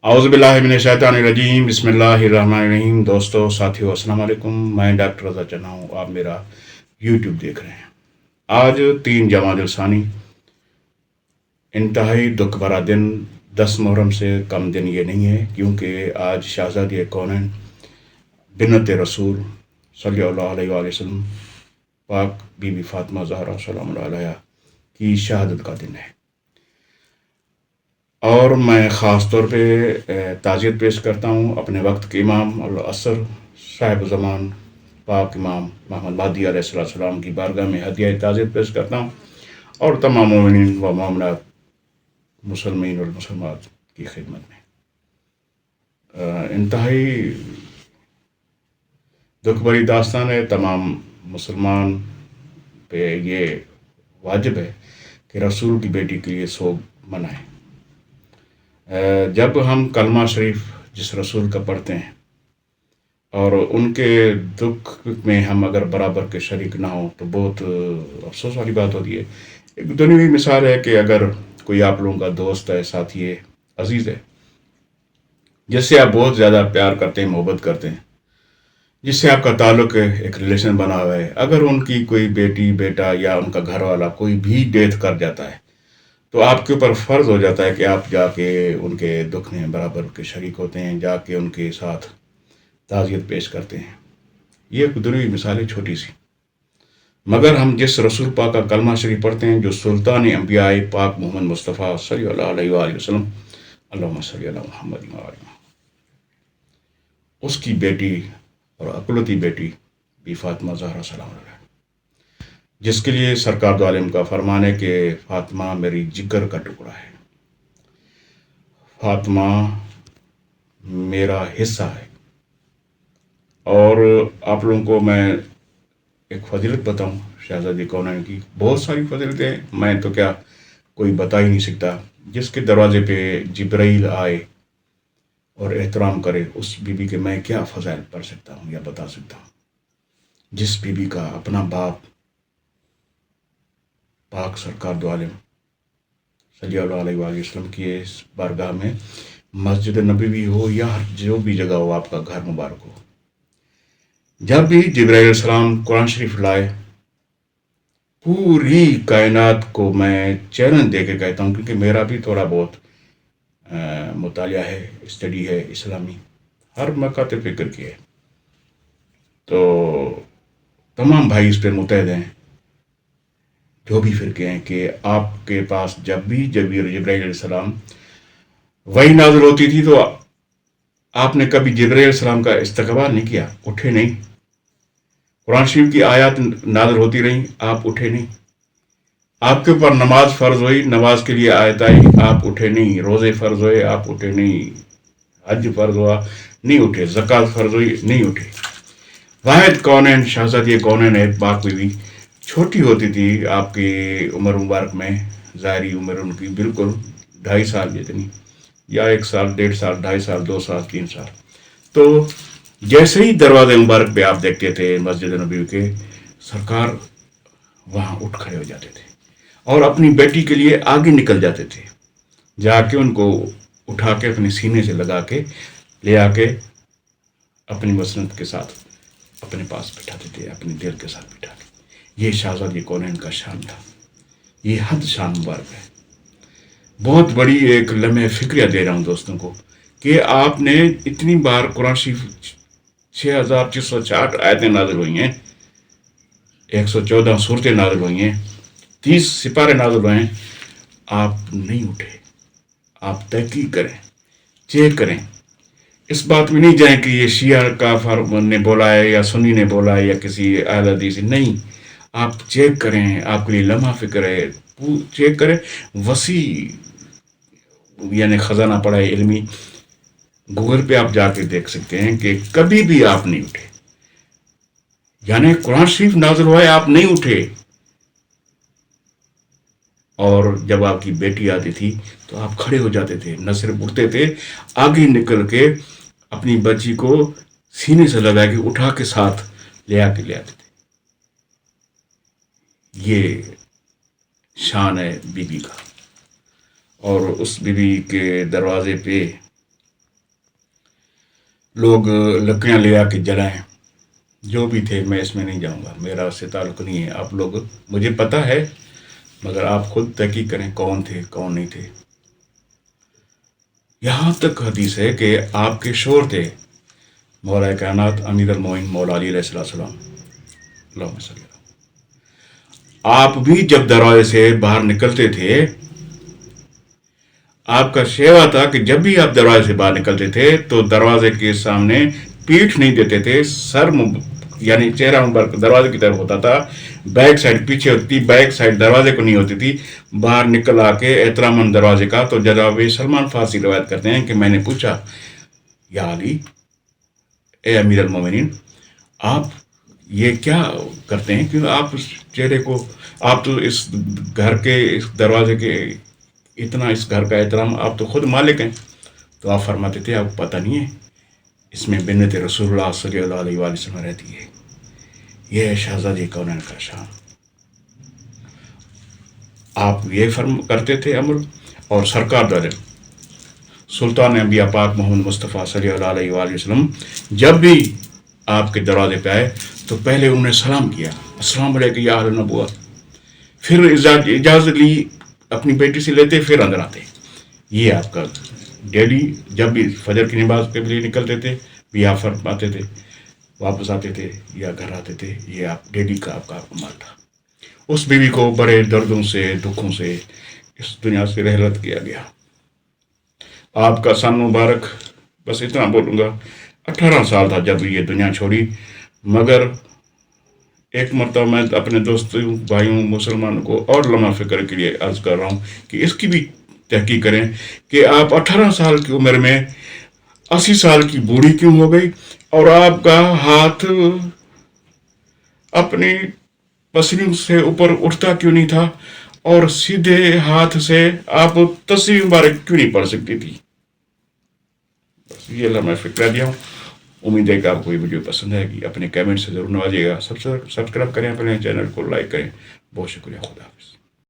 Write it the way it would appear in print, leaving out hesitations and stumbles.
औज़ुबिल्लाहिमिनश्शैतानिर्रजीम बिस्मिल्लाहिर्रहमानिर्रहीम। दोस्तों, साथियों, अस्सलाम वालेकुम। मैं डॉक्टर रज़ा चन्ना हूँ। आप मेरा यूट्यूब देख रहे हैं। आज 3 जमादुलसानी, इंतहाई दुख भरा दिन। 10 मुहर्रम से कम दिन ये नहीं है, क्योंकि आज शहज़ादी कौनैन बिन्नत रसूल सल्लल्लाहु अलैहि वसल्लम पाक बीबी फातिमा ज़हरा सलाम अलैहा की शहादत का दिन है। और मैं ख़ास तौर पे ताज़ियत पेश करता हूँ अपने वक्त के इमाम अल असर साहिब ज़मान पाक इमाम मोहम्मद महदी अलैहिस्सलाम की बारगाह में हदिया ताज़ियत पेश करता हूँ, और तमाम मोमिनीन व मोमिनात, मुसलमीन और मुसलमात की खिदमत में। इंतहाई दुख भरी दास्तान है। तमाम मुसलमान पे ये वाजिब है कि रसूल की बेटी के लिए सोग मनाएं। जब हम कलमा शरीफ जिस रसूल का पढ़ते हैं और उनके दुख में हम अगर बराबर के शरीक ना हो, तो बहुत अफसोस वाली बात होती है। एक दुनियावी मिसाल है कि अगर कोई आप लोगों का दोस्त है, साथी है, अजीज़ है, जिससे आप बहुत ज़्यादा प्यार करते हैं, मोहब्बत करते हैं, जिससे आपका ताल्लुक है, एक रिलेशन बना हुआ है, अगर उनकी कोई बेटी, बेटा या उनका घर वाला कोई भी डेथ कर जाता है, तो आपके ऊपर फ़र्ज़ हो जाता है कि आप जाके उनके दुख में बराबर के शरीक होते हैं, जाके उनके साथ ताज़ियत पेश करते हैं। ये एक दुनियावी मिसाल है, छोटी सी, मगर हम जिस रसूल पाक का कलमा शरीफ पढ़ते हैं, जो सुल्तान अंबिया पाक मोहम्मद मुस्तफ़ा सल्लल्लाहु अलैहि वसल्लम, अल्लाहुम्मा सल्ली अला मुहम्मद व आले मुहम्मद, उसकी बेटी और अकुलती बेटी भी फातिमा ज़हरा सलाम अलैहा, जिसके लिए सरकार दो आलम का फरमान है कि फातिमा मेरी जिगर का टुकड़ा है, फातिमा मेरा हिस्सा है। और आप लोगों को मैं एक फजीलत बताऊं शहज़ादी कौनैन की। बहुत सारी फजीलतें मैं तो क्या कोई बता ही नहीं सकता। जिसके दरवाजे पे जिब्राइल आए और एहतराम करे, उस बीबी के मैं क्या फ़ज़ाइल पढ़ सकता हूँ या बता सकता हूँ। जिस बीबी का अपना बाप पाक सरकार दो आलम सल्लल्लाहु अलैहि वसल्लम की इस बारगाह में मस्जिद नबवी हो या जो भी जगह हो, आपका घर मुबारक हो, जब भी जिब्राइल अलैहिस्सलाम कुरान शरीफ लाए, पूरी कायनात को मैं चैलेंज दे के कहता हूँ, क्योंकि मेरा भी थोड़ा बहुत मुतालिया है, स्टडी है इस्लामी, हर मकाते फ़िक्र की है, तो तमाम भाई इस पर मुतहद हैं, जो भी फ़िरके हैं, कि आपके पास जब भी जिब्राइल अलैहिस्सलाम वही नाज़िल होती थी, तो आपने कभी जिब्राइल अलैहिस्सलाम का इस्तकबाल नहीं किया, उठे नहीं। कुरान शरीफ की आयत नाज़िल होती रही, आप उठे नहीं। आपके ऊपर नमाज फ़र्ज हुई, नमाज के लिए आयत आई, आप उठे नहीं। रोज़े फ़र्ज हुए, आप उठे नहीं। हज फ़र्ज हुआ, नहीं उठे। ज़कात फ़र्ज हुई, नहीं उठे। वाहिद कौनैन शहज़ादी कौनैन है पाक बीवी, छोटी होती थी आपकी उम्र मुबारक में, ज़ाहिरी उम्र उनकी बिल्कुल 2.5 साल जितनी, या 1 साल, 1.5 साल, 2.5 साल, 2 साल, 3 साल। तो जैसे ही दरवाजे मुबारक पे आप देखते थे मस्जिद नबी के, सरकार वहाँ उठ खड़े हो जाते थे और अपनी बेटी के लिए आगे निकल जाते थे, जाके उनको उठा के अपने सीने से लगा के ले आके अपनी मसनत के साथ अपने पास बिठाते थे, अपने दिल के साथ बिठा के। ये शहज़ादी कौनैन का शान था। ये हद शान मुबारक है। बहुत बड़ी एक लम्हे फ़िक्रिया दे रहा हूँ दोस्तों को, कि आपने इतनी बार कुरान शरीफ 6,660 आयतें नाज़िल हुई हैं, 114 सूरतें नाज़िल हुई हैं, 30 सिपारे नाज़िल हुए हैं, आप नहीं उठे। आप तहकीक करें, चेक करें, इस बात में नहीं जाए कि ये शिया काफर ने बोला है या सुन्नी ने बोला है या किसी अहले हदीस ने, नहीं। आप चेक करें, आपके लिए लम्हा फ़िक्र है, चेक करें। वसी यानी ख़जाना पड़ा है इल्मी, गूगल पे आप जाके देख सकते हैं कि कभी भी आप नहीं उठे। यानी कुरान शरीफ नाज़िल हुआ है, आप नहीं उठे। और जब आपकी बेटी आती थी तो आप खड़े हो जाते थे, न सिर्फ उठते थे, आगे निकल के अपनी बच्ची को सीने से लगा के उठा के साथ ले आते थे। ये शान है बीबी का। और उस बीबी के दरवाजे पे लोग लकड़ियाँ ले आके जलाएं, जो भी थे, मैं इसमें नहीं जाऊंगा, मेरा उससे ताल्लुक नहीं है। आप लोग, मुझे पता है, मगर आप खुद तहकीक करें कौन थे कौन नहीं थे। यहाँ तक हदीस है कि आपके शोर थे मौला कायनात अमीर अल मोमिन मौला अली अलैहिस्सलाम, अल्लाहुम्मा सल्ली अलैहि। आप भी जब दरवाजे से बाहर निकलते थे, आपका शेवा था कि जब भी आप दरवाजे से बाहर निकलते थे तो दरवाजे के सामने पीठ नहीं देते थे, यानी चेहरा मुबारक दरवाजे की तरफ होता था, बैक साइड पीछे होती, बैक साइड दरवाजे को नहीं होती थी। बाहर निकल आके एहतरामन दरवाजे का। तो जनाब सलमान फारसी रवायत करते हैं कि मैंने पूछा, या अली, ए अमीर अल मोमिनीन, आप ये क्या करते हैं, क्यों आप उस चेहरे को, आप तो इस घर के, इस दरवाजे के, इतना इस घर का एहतराम, आप तो खुद मालिक हैं। तो आप फरमाते थे, आपको पता नहीं है, इसमें बिन्नत रसूलुल्लाह सल्लल्लाहु अलैहि वसल्लम रहती है, यह है शहजादी कौनैन का शान। आप ये फर्म करते थे अमल। और सरकार दर सुल्तान अंबिया पाक मोहम्मद मुस्तफ़ा सल्लल्लाहु अलैहि वसल्लम जब भी आपके दरवाजे पे आए तो पहले उन्होंने सलाम किया, अस्सलाम वालेकुम या अहल नबुव्वत, फिर इजाज़त ली, अपनी बेटी से लेते, फिर अंदर आते। ये आपका डेली, जब भी फजर की नमाज के लिए निकलते थे भी आप फरमाते थे, वापस आते थे या घर आते थे, ये आप डेली का आपका अमल था। उस बीवी को बड़े दर्दों से, दुखों से इस दुनिया से रहलत किया गया। आपका सन मुबारक, बस इतना बोलूँगा, 18 साल था जब ये दुनिया छोड़ी। मगर एक मरतबा मैं अपने दोस्तों भाइयों मुसलमानों को और लम्हा फिक्र के लिए अर्ज कर रहा हूँ कि इसकी भी तहकीक करें कि आप 18 साल की उम्र में 80 साल की बूढ़ी क्यों हो गई, और आपका हाथ अपनी पसली से ऊपर उठता क्यों नहीं था, और सीधे हाथ से आप तस्वीर मुबारक क्यों नहीं पढ़ सकती थी। बस ये लम्हा फिक्र दिया हूँ। उम्मीद है कि आपको ये वीडियो पसंद आएगी। अपने कमेंट से ज़रूर नवाजिएगा। सब्सक्राइब करें, अपने चैनल को लाइक करें। बहुत शुक्रिया। खुदा हाफिज़।